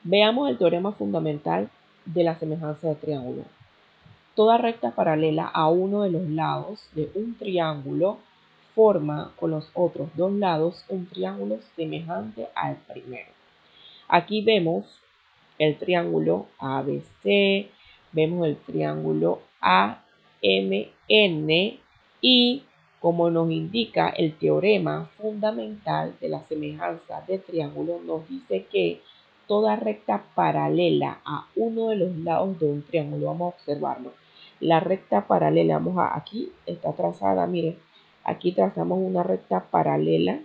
Veamos el teorema fundamental de la semejanza de triángulo. Toda recta paralela a uno de los lados de un triángulo forma con los otros dos lados un triángulo semejante al primero. Aquí vemos el triángulo ABC, vemos el triángulo AMN y como nos indica el teorema fundamental de la semejanza de triángulo, nos dice que toda recta paralela a uno de los lados de un triángulo, vamos a observarlo. La recta paralela, aquí está trazada, miren, aquí trazamos una recta paralela.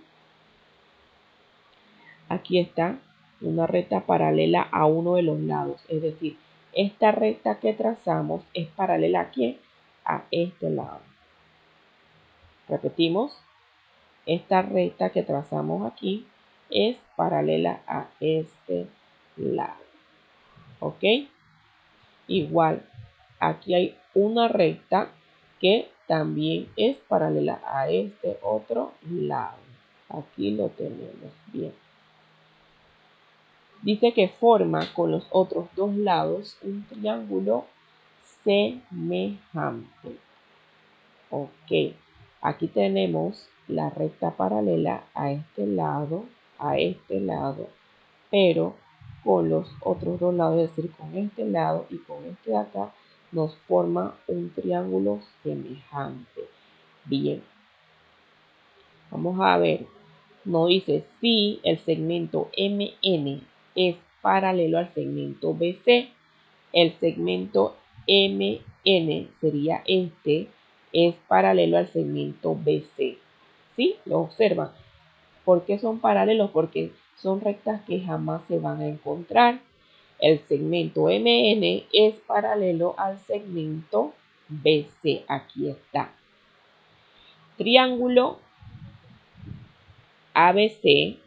Aquí está una recta paralela a uno de los lados. Es decir, esta recta que trazamos es paralela ¿a quién? A este lado. Repetimos, esta recta que trazamos aquí es paralela a este lado. ¿Ok? Igual, aquí hay una recta que también es paralela a este otro lado. Aquí lo tenemos bien. Dice que forma con los otros dos lados un triángulo semejante. Ok, aquí tenemos la recta paralela a este lado, pero con los otros dos lados, es decir, con este lado y con este de acá, nos forma un triángulo semejante. Bien, vamos a ver. Nos dice si el segmento MN es paralelo al segmento BC, el segmento MN sería este, es paralelo al segmento BC. ¿Sí? Lo observan. ¿Por qué son paralelos? Porque son rectas que jamás se van a encontrar. El segmento MN es paralelo al segmento BC. Aquí está. Triángulo ABC.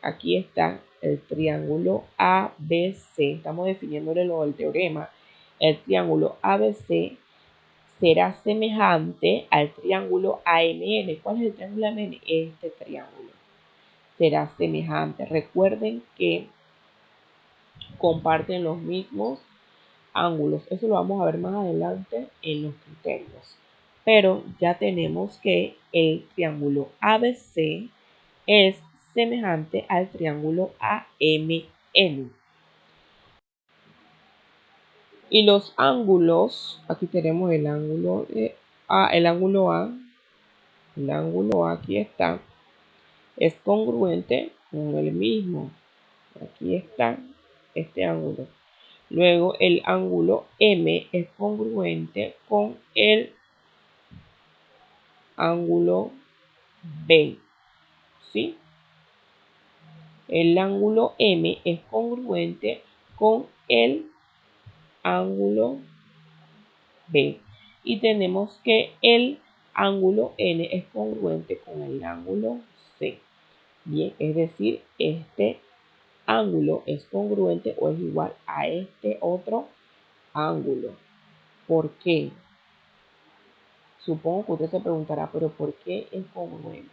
Aquí está el triángulo ABC. Estamos definiéndole lo del teorema. El triángulo ABC será semejante al triángulo AMN. ¿Cuál es el triángulo AMN? Este triángulo. Será semejante. Recuerden que comparten los mismos ángulos. Eso lo vamos a ver más adelante en los criterios. Pero ya tenemos que el triángulo ABC es semejante al triángulo AMN. Y los ángulos, aquí tenemos el ángulo A, el ángulo A, aquí está, es congruente con el mismo. Aquí está este ángulo. Luego el ángulo M es congruente con el ángulo B. ¿Sí? El ángulo M es congruente con el ángulo B. Y tenemos que el ángulo N es congruente con el ángulo C. Bien, es decir, este ángulo es congruente o es igual a este otro ángulo. ¿Por qué? Supongo que usted se preguntará, pero ¿por qué es congruente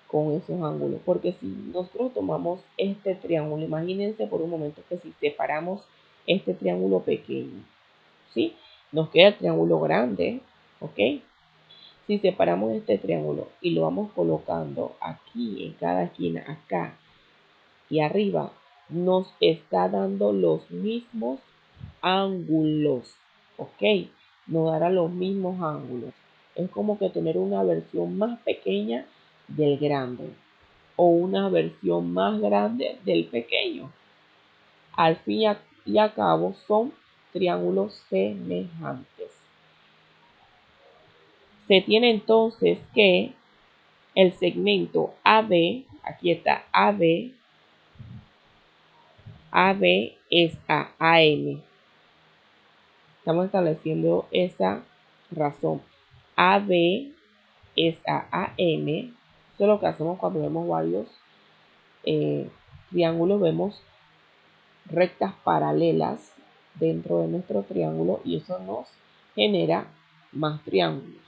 con esos ángulos? Porque si nosotros tomamos este triángulo, imagínense por un momento que si separamos este triángulo pequeño, ¿sí? Nos queda el triángulo grande, ¿ok? Si separamos este triángulo y lo vamos colocando aquí en cada esquina, acá y arriba, nos está dando los mismos ángulos, ¿ok? Nos dará los mismos ángulos. Es como que tener una versión más pequeña del grande o una versión más grande del pequeño. Al fin y al cabo son triángulos semejantes. Se tiene entonces que el segmento AB, aquí está AB es a AM. Estamos estableciendo esa razón. AB es a AM. Eso es lo que hacemos cuando vemos varios triángulos. Vemos rectas paralelas dentro de nuestro triángulo y eso nos genera más triángulos.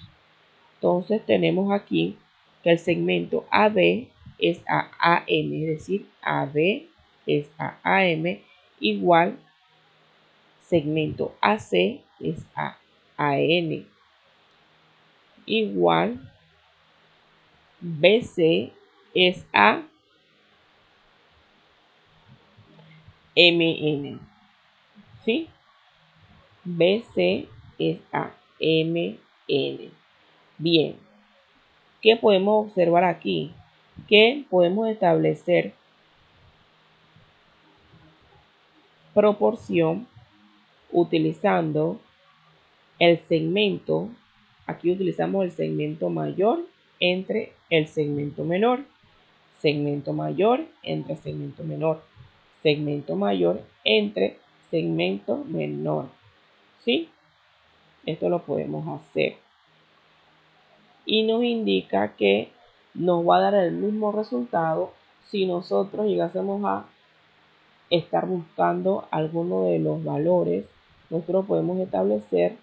Entonces tenemos aquí que el segmento AB es a AM, es decir, AB es a AM igual segmento AC es a AN, igual BC es a MN, ¿sí? BC es a MN. Bien, ¿qué podemos observar aquí? Que podemos establecer proporción utilizando el segmento. Aquí utilizamos el segmento mayor entre el segmento menor, segmento mayor entre segmento menor, segmento mayor entre segmento menor, ¿sí? Esto lo podemos hacer y nos indica que nos va a dar el mismo resultado si nosotros llegásemos a estar buscando alguno de los valores. Nosotros podemos establecer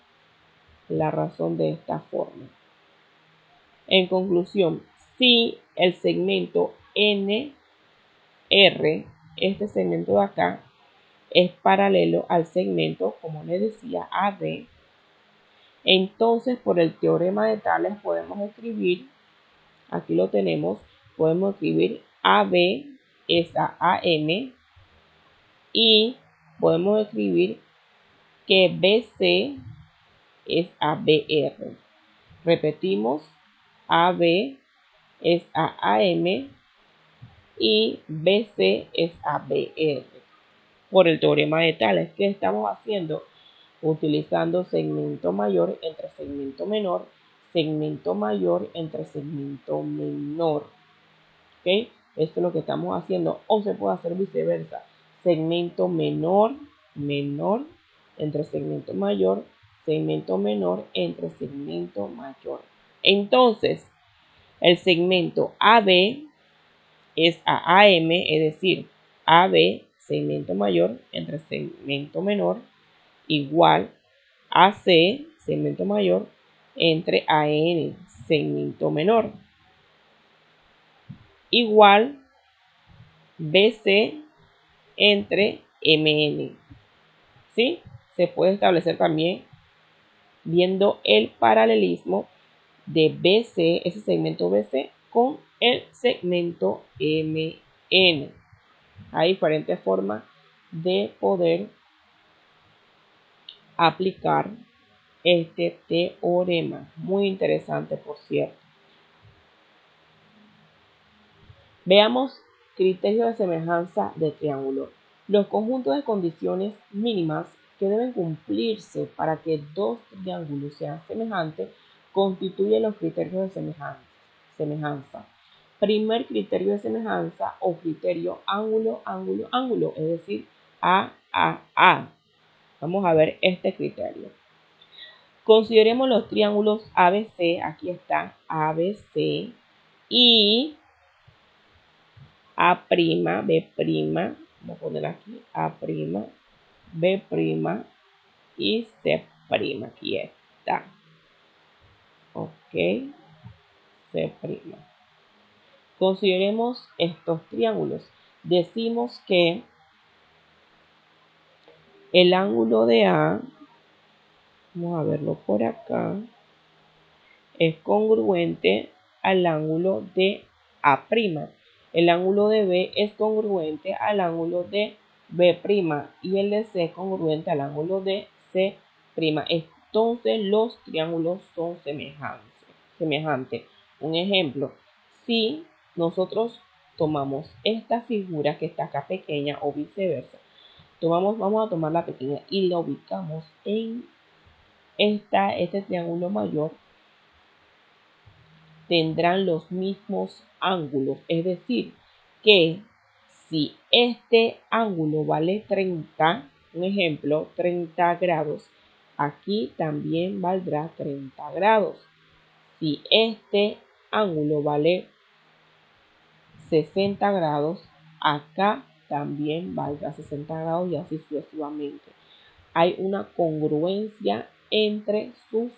la razón de esta forma. En conclusión, si el segmento NR, este segmento de acá, es paralelo al segmento, como les decía, AD, entonces por el teorema de Tales podemos escribir, aquí lo tenemos, podemos escribir AB es a AM y podemos escribir que BC es a BR. Repetimos, AB es a AM y BC es a BR. Por el teorema de Tales, ¿qué estamos haciendo? Utilizando segmento mayor entre segmento menor, segmento mayor entre segmento menor. ¿Ok? Esto es lo que estamos haciendo, o se puede hacer viceversa. Segmento menor, menor entre segmento mayor, segmento menor entre segmento mayor. Entonces, el segmento AB es a AM, es decir, AB, segmento mayor entre segmento menor, igual AC, segmento mayor, entre AN, segmento menor, igual BC entre MN. ¿Sí? Se puede establecer también viendo el paralelismo de BC, ese segmento BC, con el segmento MN. Hay diferentes formas de poder aplicar este teorema. Muy interesante, por cierto. Veamos criterios de semejanza de triángulo. Los conjuntos de condiciones mínimas que deben cumplirse para que dos triángulos sean semejantes constituyen los criterios de semejanza. Primer criterio de semejanza o criterio ángulo, ángulo, ángulo, es decir, A, A, A. Vamos a ver este criterio. Consideremos los triángulos ABC, aquí está ABC y A', B', vamos a poner aquí A', B' y C', aquí está. Ok, C'. Consideremos estos triángulos. Decimos que el ángulo de A, vamos a verlo por acá, es congruente al ángulo de A'. El ángulo de B es congruente al ángulo de B' y el de C es congruente al ángulo de C'. Entonces los triángulos son semejantes. Un ejemplo, si nosotros tomamos esta figura que está acá pequeña o viceversa, vamos a tomar la pequeña y la ubicamos en este triángulo mayor, tendrán los mismos ángulos. Es decir, que si este ángulo vale 30, un ejemplo, 30 grados, aquí también valdrá 30 grados. Si este ángulo vale 60 grados, acá también valdrá 60 grados y así sucesivamente. Hay una congruencia entre sus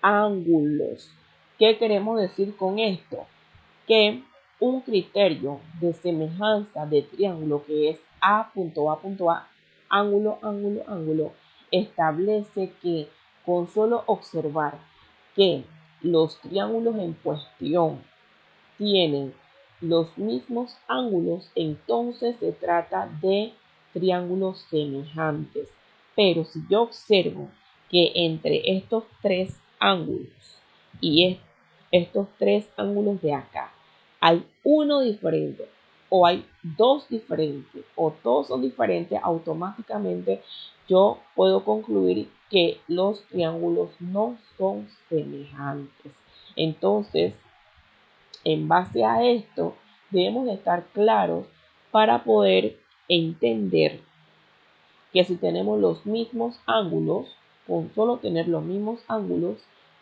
ángulos. ¿Qué queremos decir con esto? Que un criterio de semejanza de triángulo que es A.A ángulo, ángulo, ángulo, establece que con solo observar que los triángulos en cuestión tienen los mismos ángulos, entonces se trata de triángulos semejantes. Pero si yo observo que entre estos tres ángulos y estos tres ángulos de acá hay uno diferente o hay dos diferentes o todos son diferentes, automáticamente yo puedo concluir que los triángulos no son semejantes. Entonces, en base a esto, debemos de estar claros para poder entender que si tenemos los mismos ángulos, con solo tener los mismos ángulos,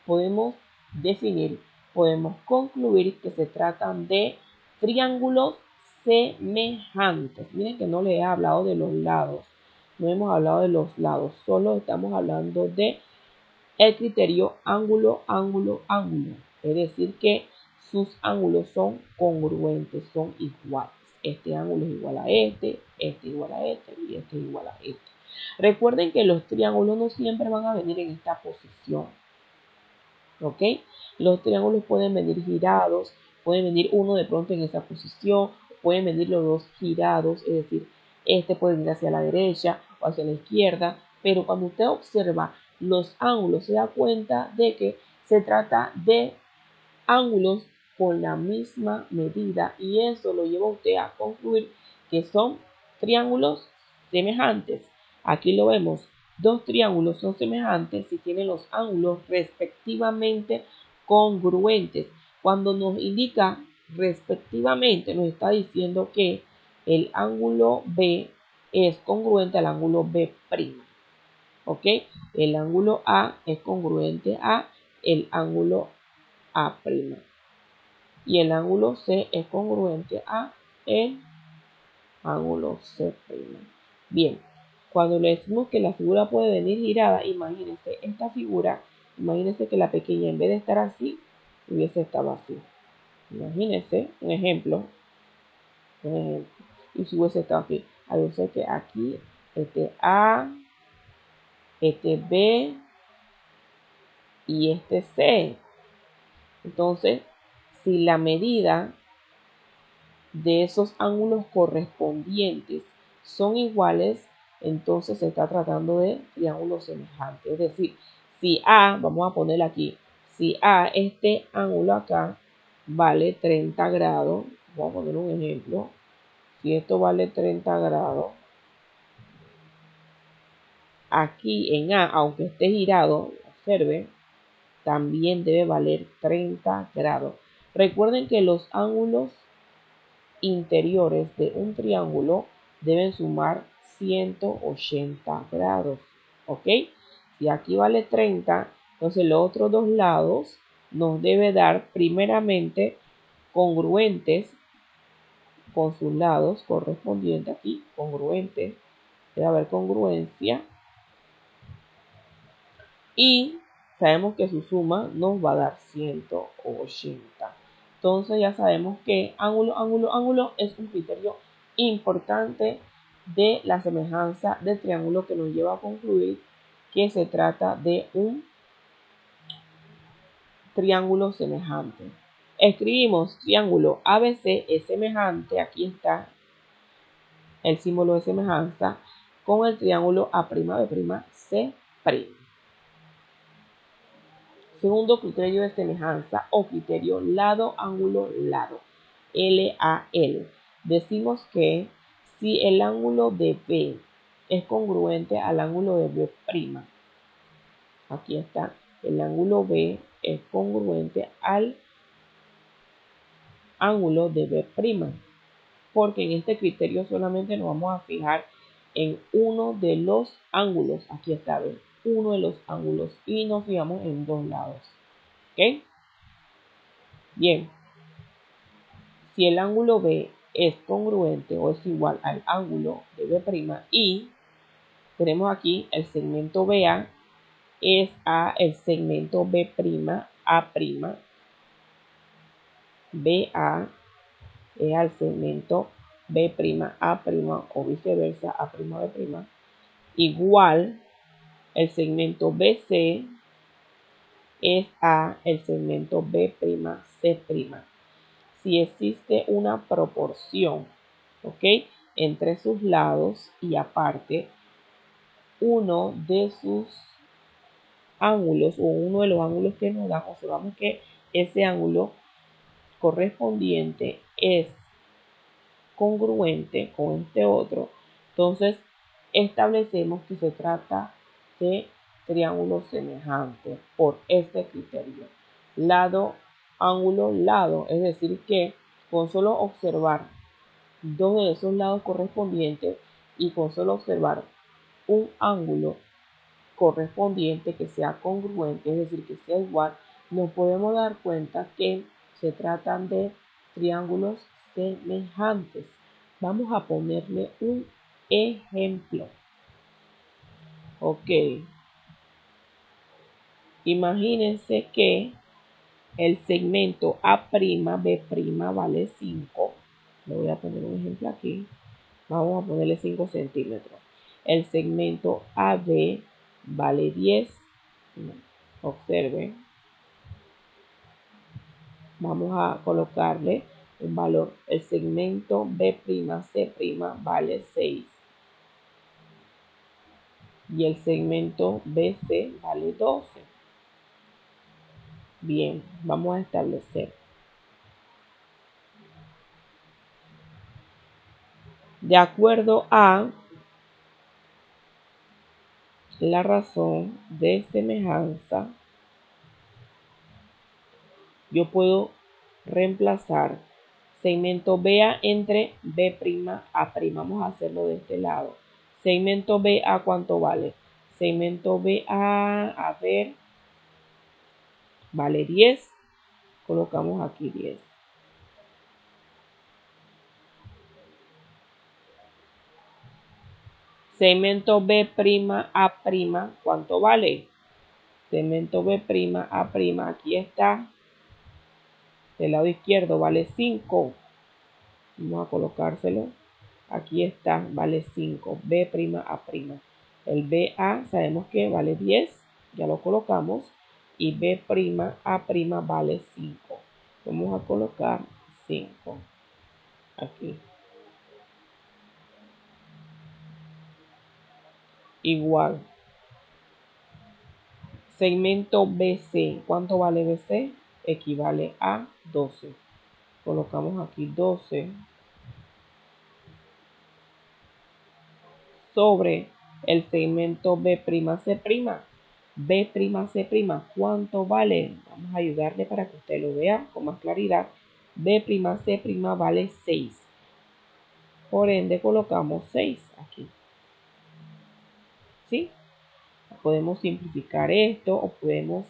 podemos definir, podemos concluir que se tratan de triángulos semejantes. Miren que no les he hablado de los lados, no hemos hablado de los lados, solo estamos hablando de el criterio ángulo, ángulo, ángulo. Es decir, que sus ángulos son congruentes, son iguales. Este ángulo es igual a este igual a este y este igual a este. Recuerden que los triángulos no siempre van a venir en esta posición. ¿Ok? Los triángulos pueden venir girados, pueden venir uno de pronto en esa posición, pueden venir los dos girados, es decir, este puede venir hacia la derecha o hacia la izquierda, pero cuando usted observa los ángulos se da cuenta de que se trata de ángulos con la misma medida y eso lo lleva a usted a concluir que son triángulos semejantes. Aquí lo vemos, dos triángulos son semejantes si tienen los ángulos respectivamente congruentes. Cuando nos indica respectivamente, nos está diciendo que el ángulo B es congruente al ángulo B'. ¿Ok? El ángulo A es congruente a el ángulo A'. Y el ángulo C es congruente a el ángulo C'. Bien, cuando le decimos que la figura puede venir girada, imagínense esta figura, imagínense que la pequeña en vez de estar así, hubiese estado así. Imagínense un ejemplo. Y si hubiese estado aquí, a veces que aquí, este A, este B y este C. Entonces, si la medida de esos ángulos correspondientes son iguales, entonces se está tratando de triángulos semejantes. Es decir, si A, vamos a poner aquí, si A, este ángulo acá, vale 30 grados, vamos a poner un ejemplo, si esto vale 30 grados, aquí en A, aunque esté girado, observen, también debe valer 30 grados. Recuerden que los ángulos interiores de un triángulo deben sumar 180 grados. ¿Ok? Si aquí vale 30, entonces los otros dos lados nos debe dar primeramente congruentes con sus lados correspondientes aquí, congruentes. Debe haber congruencia. Y sabemos que su suma nos va a dar 180. Entonces ya sabemos que ángulo, ángulo, ángulo es un criterio importante de la semejanza del triángulo que nos lleva a concluir que se trata de un triángulo semejante. Escribimos triángulo ABC es semejante, aquí está el símbolo de semejanza, con el triángulo A'B', C'. Segundo criterio de semejanza o criterio lado, ángulo, lado. LAL. Decimos que si el ángulo de B es congruente al ángulo de B', aquí está, el ángulo B es congruente al ángulo de B', porque en este criterio solamente nos vamos a fijar en uno de los ángulos, aquí está, ¿ven? Uno de los ángulos y nos fijamos en dos lados. ¿Ok? Bien, si el ángulo B es congruente o es igual al ángulo de B' y tenemos aquí el segmento BA es a el segmento B', A', BA es al segmento B', A' o viceversa, A', B', igual el segmento BC es a el segmento B'C'. Si existe una proporción, ¿ok? Entre sus lados y aparte uno de sus ángulos o uno de los ángulos que nos dan, observamos que ese ángulo correspondiente es congruente con este otro, entonces establecemos que se trata de triángulos semejantes por este criterio. Lado, ángulo, lado, es decir que con solo observar dos de esos lados correspondientes y con solo observar un ángulo correspondiente que sea congruente, es decir, que sea igual, nos podemos dar cuenta que se tratan de triángulos semejantes. Vamos a ponerle un ejemplo. Ok. Imagínense que el segmento A'B' vale 5. Le voy a poner un ejemplo aquí. Vamos a ponerle 5 centímetros. El segmento AB vale 10. Observen. Vamos a colocarle un valor. El segmento B'C' vale 6. Y el segmento BC vale 12. Bien, vamos a establecer. De acuerdo a la razón de semejanza, yo puedo reemplazar segmento BA entre B'A'. Vamos a hacerlo de este lado. Segmento BA, ¿cuánto vale? Segmento BA, a ver, vale 10. Colocamos aquí 10. Segmento B'A', ¿cuánto vale? Segmento B'A', aquí está. Del lado izquierdo vale 5. Vamos a colocárselo. Aquí está, vale 5. B'A'. El BA sabemos que vale 10. Ya lo colocamos. Y B'A' vale 5. Vamos a colocar 5. Aquí. Igual. Segmento BC. ¿Cuánto vale BC? Equivale a 12. Colocamos aquí 12 sobre el segmento B'C'. B'C', ¿cuánto vale? Vamos a ayudarle para que usted lo vea con más claridad. B'C' vale 6. Por ende, colocamos 6 aquí. ¿Sí? Podemos simplificar esto o podemos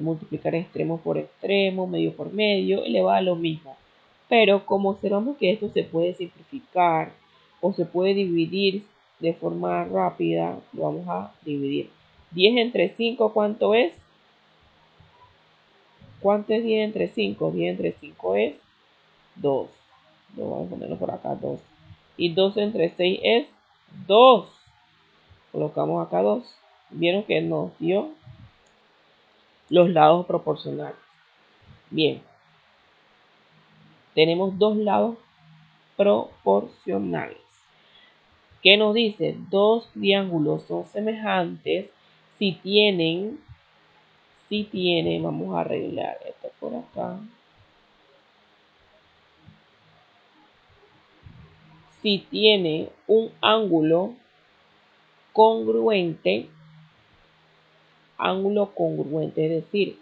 multiplicar extremo por extremo, medio por medio, y le va a lo mismo. Pero como observamos que esto se puede simplificar o se puede dividir de forma rápida, lo vamos a dividir. 10 entre 5, ¿cuánto es? ¿Cuánto es 10 entre 5? 10 entre 5 es 2. Vamos a ponerlo por acá, 2. Y 2 entre 6 es 2. Colocamos acá 2. Vieron que nos dio los lados proporcionales. Bien. Tenemos dos lados proporcionales. ¿Qué nos dice? Dos triángulos son semejantes si tienen, vamos a arreglar esto por acá. Si tiene un ángulo congruente, es decir,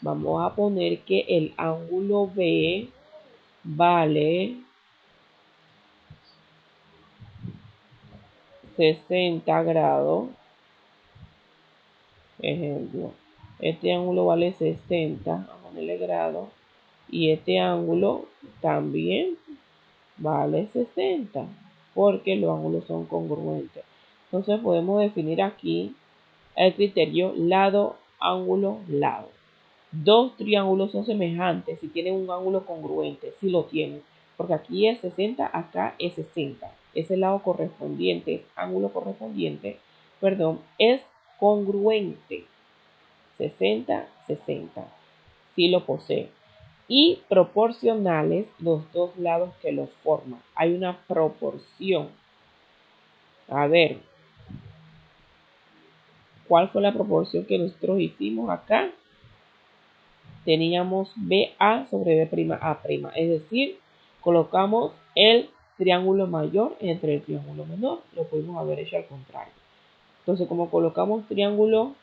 vamos a poner que el ángulo B vale 60 grados. Ejemplo, este ángulo vale 60, vamos a ponerle grado, y este ángulo también vale 60, porque los ángulos son congruentes. Entonces podemos definir aquí el criterio lado, ángulo, lado. Dos triángulos son semejantes si tienen un ángulo congruente, si lo tienen, porque aquí es 60, acá es 60. ese lado correspondiente, ángulo correspondiente, perdón, es congruente. 60, 60. Sí lo posee. Y proporcionales los dos lados que los forman. Hay una proporción. A ver, ¿cuál fue la proporción que nosotros hicimos acá? Teníamos BA sobre B'A'. Es decir, colocamos el triángulo mayor entre el triángulo menor. Lo pudimos haber hecho al contrario. Entonces, como colocamos triángulo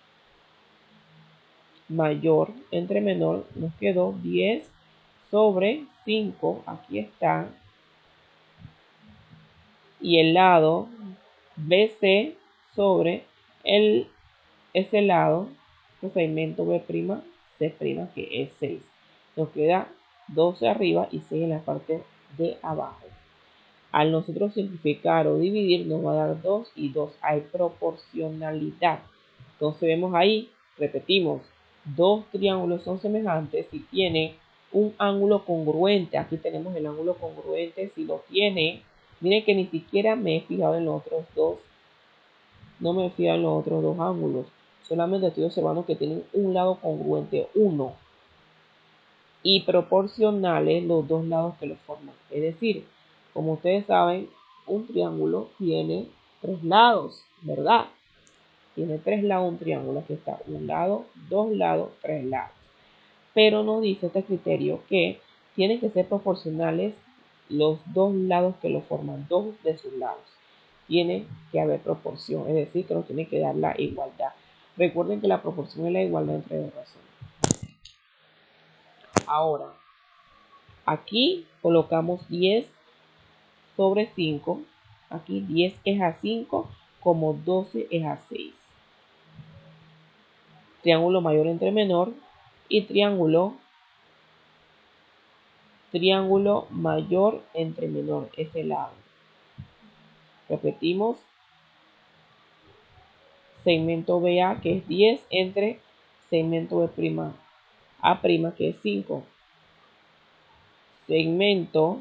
mayor entre menor, nos quedó 10 sobre 5. Aquí está. Y el lado BC sobre ese lado, el segmento B', C', que es 6. Nos queda 12 arriba y 6 en la parte de abajo. Al nosotros simplificar o dividir, nos va a dar 2 y 2. Hay proporcionalidad. Entonces vemos ahí, repetimos, dos triángulos son semejantes si tienen un ángulo congruente. Aquí tenemos el ángulo congruente. Si lo tiene, miren que ni siquiera me he fijado en los otros dos. No me he fijado en los otros dos ángulos. Solamente estoy observando que tienen un lado congruente, uno. Y proporcionales los dos lados que lo forman. Es decir, como ustedes saben, un triángulo tiene tres lados, ¿verdad? Tiene tres lados un triángulo. Aquí está un lado, dos lados, tres lados. Pero nos dice este criterio que tienen que ser proporcionales los dos lados que lo forman, dos de sus lados. Tiene que haber proporción, es decir, que nos tiene que dar la igualdad. Recuerden que la proporción es la igualdad entre dos razones. Ahora, aquí colocamos 10 sobre 5. Aquí 10 es a 5, como 12 es a 6. Triángulo mayor entre menor y triángulo mayor entre menor, ese lado. Repetimos, segmento BA que es 10 entre segmento B'A', que es 5. Segmento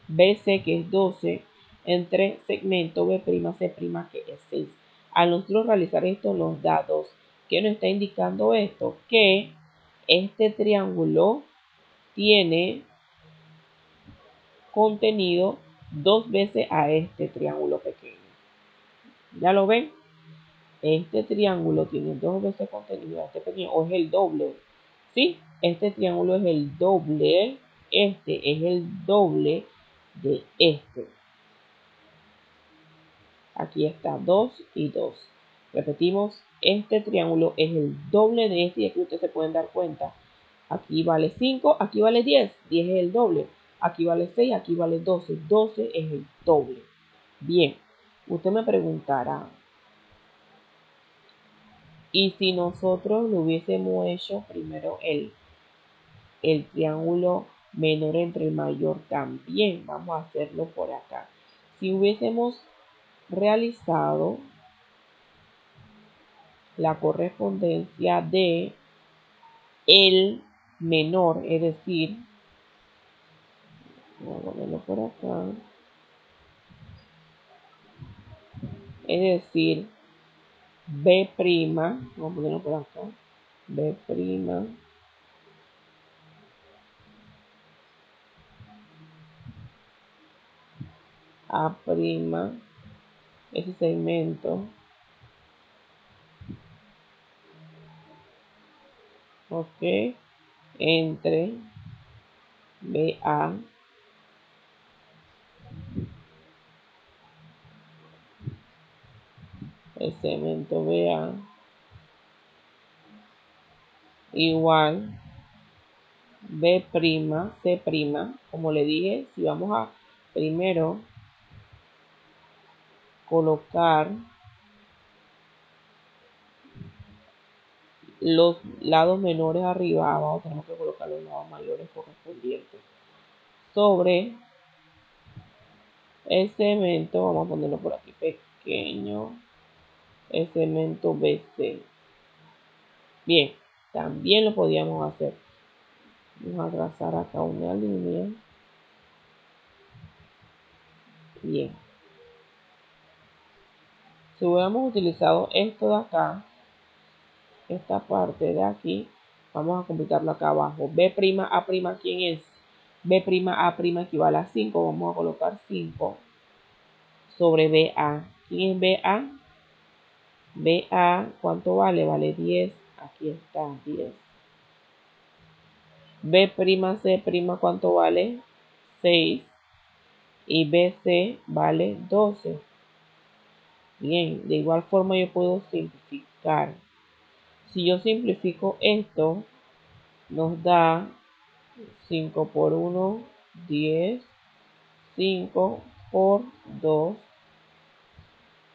BC que es 12 entre segmento B'C que es 6. Al nosotros realizar esto nos da 2. ¿Qué nos está indicando esto? Que este triángulo tiene contenido dos veces a este triángulo pequeño. ¿Ya lo ven? Este triángulo tiene dos veces contenido a este pequeño, o es el doble. ¿Sí? Este triángulo es el doble. Este es el doble de este. Aquí está 2 y 2. Repetimos, este triángulo es el doble de este y aquí ustedes se pueden dar cuenta. Aquí vale 5, aquí vale 10. 10 es el doble. Aquí vale 6, aquí vale 12. 12 es el doble. Bien, usted me preguntará, ¿y si nosotros lo hubiésemos hecho primero el triángulo menor entre mayor también? Vamos a hacerlo por acá. Si hubiésemos realizado la correspondencia de el menor, es decir, voy a ponerlo por acá, es decir, B', vamos a ponerlo por acá, B', A', ese segmento, ok, entre BA el segmento BA igual B', C', como le dije, si vamos a primero colocar los lados menores arriba, abajo tenemos que colocar los lados mayores correspondientes sobre el segmento, vamos a ponerlo por aquí pequeño, el segmento BC. Bien, también lo podíamos hacer. Vamos a trazar acá una línea. Bien. Si hubiéramos utilizado esto de acá, esta parte de aquí, vamos a completarlo acá abajo. B', A', ¿quién es? B', A' equivale a 5. Vamos a colocar 5 sobre BA. ¿Quién es BA? BA, ¿cuánto vale? Vale 10. Aquí está, 10. B'C', ¿cuánto vale? 6. Y BC vale 12. Bien, de igual forma yo puedo simplificar. Si yo simplifico esto, nos da 5 por 1, 10. 5 por 2.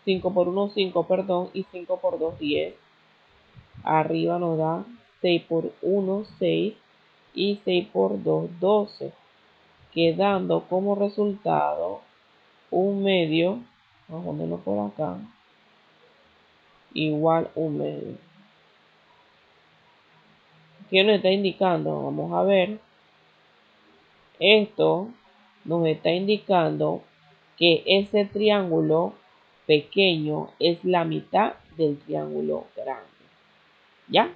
5 por 1, 5, perdón. Y 5 por 2, 10. Arriba nos da 6 por 1, 6. Y 6 por 2, 12. Quedando como resultado un medio. Vamos a ponerlo por acá. Igual un medio. ¿Qué nos está indicando? Vamos a ver. Esto nos está indicando que ese triángulo pequeño es la mitad del triángulo grande. ¿Ya?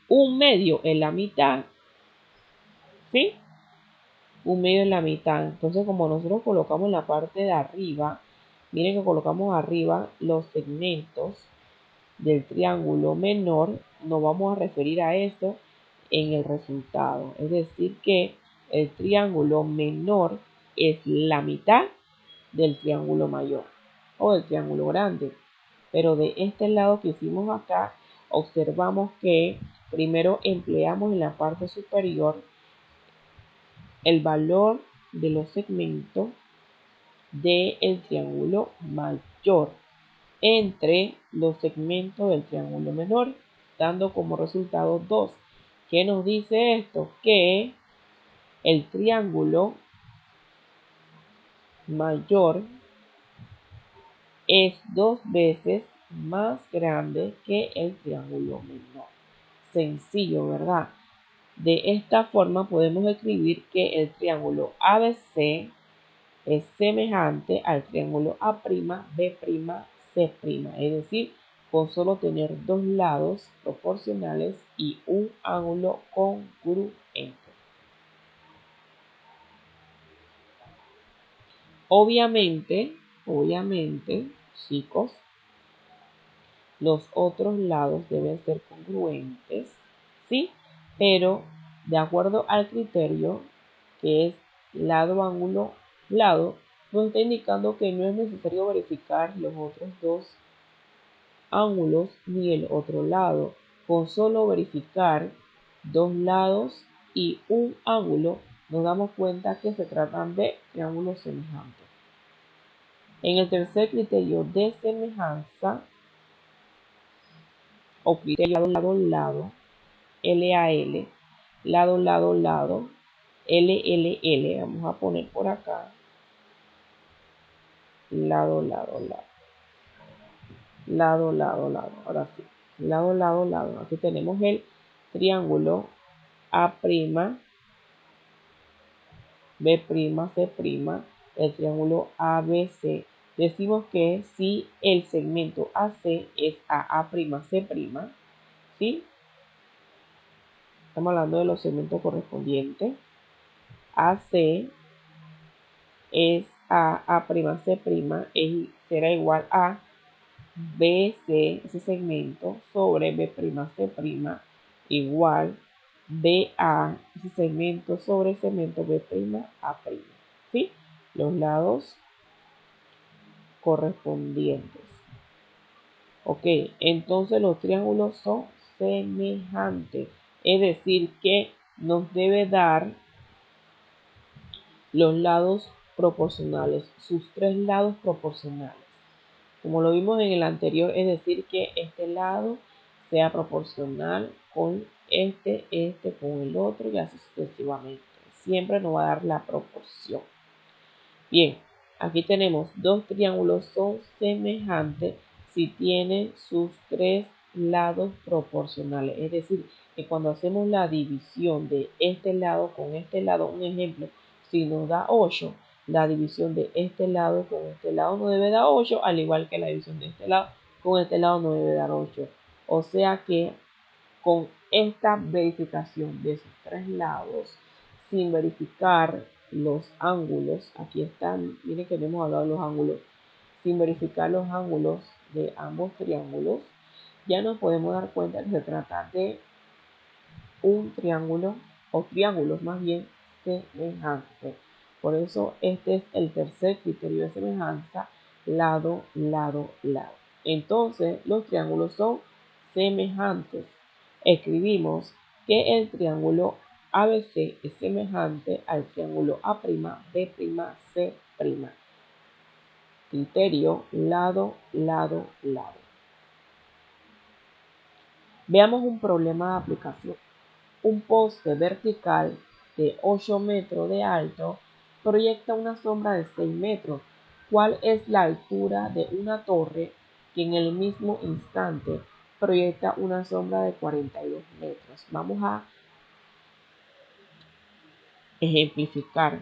Un medio en la mitad. ¿Sí? Un medio en la mitad. Entonces, como nosotros colocamos en la parte de arriba, miren que colocamos arriba los segmentos del triángulo menor, nos vamos a referir a esto en el resultado. Es decir, que el triángulo menor es la mitad del triángulo mayor o del triángulo grande. Pero de este lado que hicimos acá, observamos que primero empleamos en la parte superior el valor de los segmentos del triángulo mayor entre los segmentos del triángulo menor, dando como resultado 2. ¿Qué nos dice esto? Que el triángulo mayor es 2 veces más grande que el triángulo menor. Sencillo, ¿verdad? De esta forma podemos escribir que el triángulo ABC es semejante al triángulo A', B', C', es decir, con solo tener dos lados proporcionales y un ángulo congruente. Obviamente, chicos, los otros lados deben ser congruentes, ¿sí? Pero de acuerdo al criterio que es lado, ángulo, lado, nos está indicando que no es necesario verificar los otros dos ángulos ni el otro lado. Con solo verificar dos lados y un ángulo, nos damos cuenta que se tratan de triángulos semejantes. En el tercer criterio de semejanza, o criterio lado, lado, LAL, lado, lado, lado, LLL, vamos a poner por acá, lado, lado, lado, lado, lado, lado, ahora sí, lado, lado, lado. Aquí tenemos el triángulo A', B', C', el triángulo ABC. Decimos que si el segmento AC es A', C', ¿sí? Estamos hablando de los segmentos correspondientes. AC es A', C', será igual a BC, ese segmento, sobre B', C', igual BA, ese segmento, sobre el segmento B', A'. ¿Sí? Los lados correspondientes. Ok, entonces los triángulos son semejantes. Es decir, que nos debe dar los lados proporcionales, sus tres lados proporcionales. Como lo vimos en el anterior, es decir, que este lado sea proporcional con este con el otro y así sucesivamente. Siempre nos va a dar la proporción. Bien, aquí tenemos dos triángulos son semejantes si tienen sus tres lados proporcionales. Es decir, que cuando hacemos la división de este lado con este lado, un ejemplo, si nos da 8, la división de este lado con este lado no debe dar 8, al igual que la división de este lado con este lado no debe dar 8. O sea que con esta verificación de esos tres lados, sin verificar los ángulos, aquí están, miren que hemos hablado de los ángulos, sin verificar los ángulos de ambos triángulos, ya nos podemos dar cuenta que se trata de un triángulo o triángulos más bien semejantes. Por eso este es el tercer criterio de semejanza, lado, lado, lado. Entonces los triángulos son semejantes. Escribimos que el triángulo ABC es semejante al triángulo A'B', C'. Criterio lado, lado, lado. Veamos un problema de aplicación. Un poste vertical de 8 metros de alto proyecta una sombra de 6 metros. ¿Cuál es la altura de una torre que en el mismo instante proyecta una sombra de 42 metros? Vamos a ejemplificar.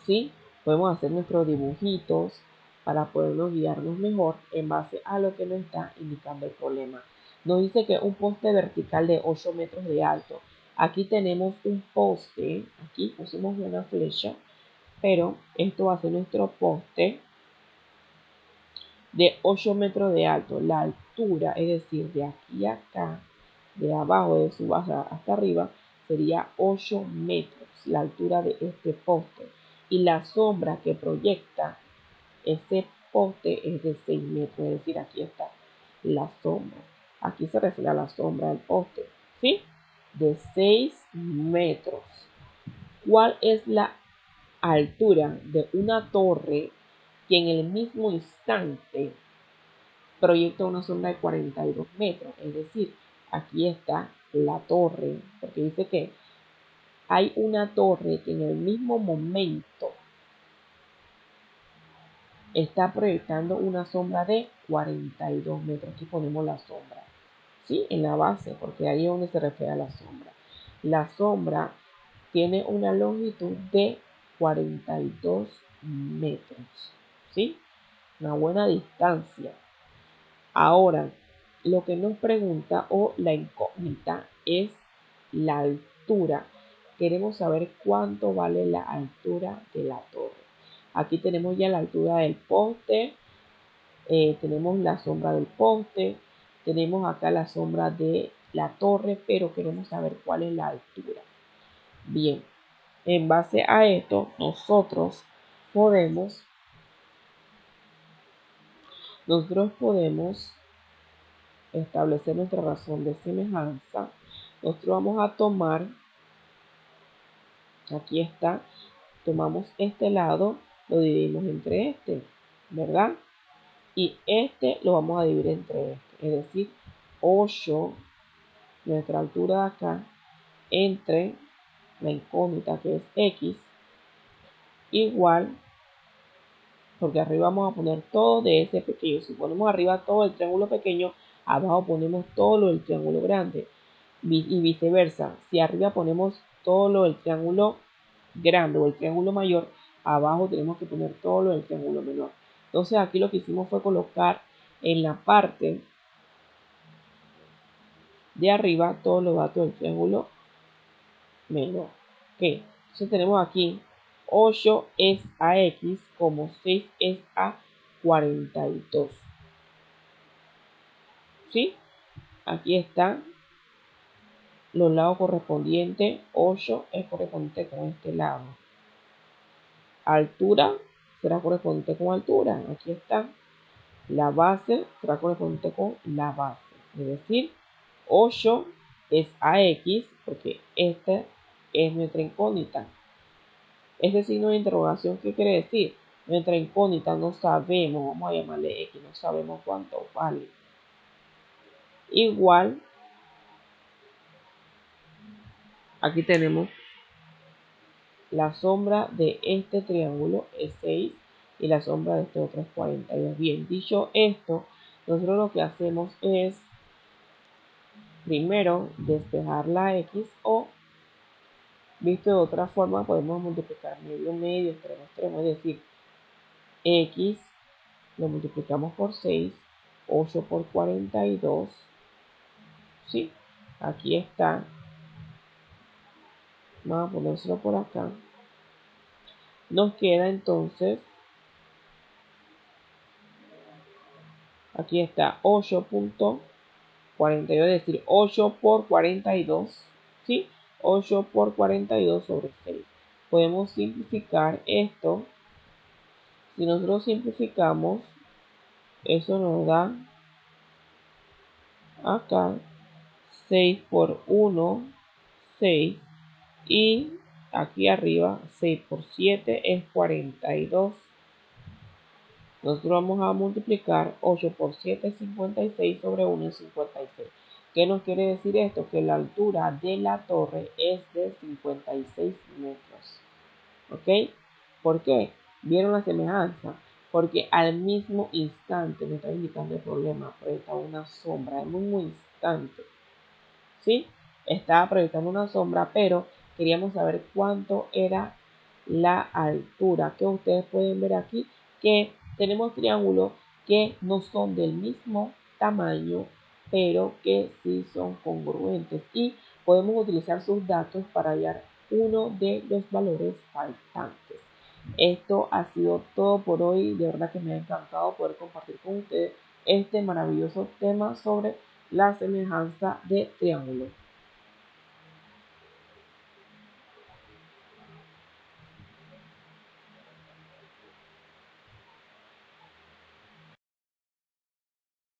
¿Sí? Podemos hacer nuestros dibujitos para podernos guiarnos mejor en base a lo que nos está indicando el problema. Nos dice que un poste vertical de 8 metros de alto. Aquí tenemos un poste, aquí pusimos una flecha, pero esto va a ser nuestro poste de 8 metros de alto. La altura, es decir, de aquí a acá, de abajo de su base hasta arriba, sería 8 metros, la altura de este poste. Y la sombra que proyecta ese poste es de 6 metros, es decir, aquí está la sombra. Aquí se refiere a la sombra del poste, ¿sí? De 6 metros. ¿Cuál es la altura de una torre que en el mismo instante proyecta una sombra de 42 metros? Es decir, aquí está la torre, porque dice que hay una torre que en el mismo momento está proyectando una sombra de 42 metros. Aquí ponemos la sombra, ¿sí? En la base, porque ahí es donde se refiere a la sombra. La sombra tiene una longitud de 42 metros, ¿sí? Una buena distancia. Ahora, lo que nos pregunta o la incógnita es la altura. Queremos saber cuánto vale la altura de la torre. Aquí tenemos ya la altura del poste, tenemos la sombra del poste, tenemos acá la sombra de la torre, pero queremos saber cuál es la altura. Bien, en base a esto, nosotros podemos establecer nuestra razón de semejanza. Nosotros vamos a tomar, aquí está, tomamos este lado, lo dividimos entre este, ¿verdad? Y este lo vamos a dividir entre este, es decir, 8, nuestra altura de acá, entre la incógnita que es x, igual, porque arriba vamos a poner todo de ese pequeño. Si ponemos arriba todo el triángulo pequeño, abajo ponemos todo lo del triángulo grande. Y viceversa, si arriba ponemos todo lo del triángulo grande o el triángulo mayor, abajo tenemos que poner todo lo del triángulo menor. Entonces aquí lo que hicimos fue colocar en la parte de arriba todos los datos del triángulo menor. ¿Qué? Entonces tenemos aquí 8 es a x como 6 es a 42. ¿Sí? Aquí están los lados correspondientes. 8 es correspondiente con este lado. Altura será correspondiente con altura. Aquí está. La base será correspondiente con la base. Es decir, 8 es ax porque esta es nuestra incógnita. Este signo de interrogación, ¿qué quiere decir? Nuestra incógnita no sabemos, vamos a llamarle x, no sabemos cuánto vale. Igual, aquí tenemos la sombra de este triángulo es 6 y la sombra de este otro es 42. Bien, dicho esto, nosotros lo que hacemos es primero despejar la x o Visto de otra forma, podemos multiplicar medio, medio, extremo, extremo, es decir, x lo multiplicamos por 6, 8 por 42, ¿sí? Aquí está, vamos a ponérselo por acá. Nos queda entonces, aquí está 8.42, es decir, 8 por 42, ¿sí? 8 por 42 sobre 6. Podemos simplificar esto. Si nosotros simplificamos, eso nos da acá 6 por 1, 6. Y aquí arriba 6 por 7 es 42. Nosotros vamos a multiplicar 8 por 7 es 56 sobre 1 es 56. ¿Qué nos quiere decir esto? Que la altura de la torre es de 56 metros. ¿Ok? ¿Por qué? ¿Vieron la semejanza? Porque al mismo instante me está indicando el problema, proyecta una sombra, al mismo instante. ¿Sí? Estaba proyectando una sombra, pero queríamos saber cuánto era la altura. Que ustedes pueden ver aquí que tenemos triángulos que no son del mismo tamaño, pero que sí son congruentes. Y podemos utilizar sus datos para hallar uno de los valores faltantes. Esto ha sido todo por hoy. De verdad que me ha encantado poder compartir con ustedes este maravilloso tema sobre la semejanza de triángulos.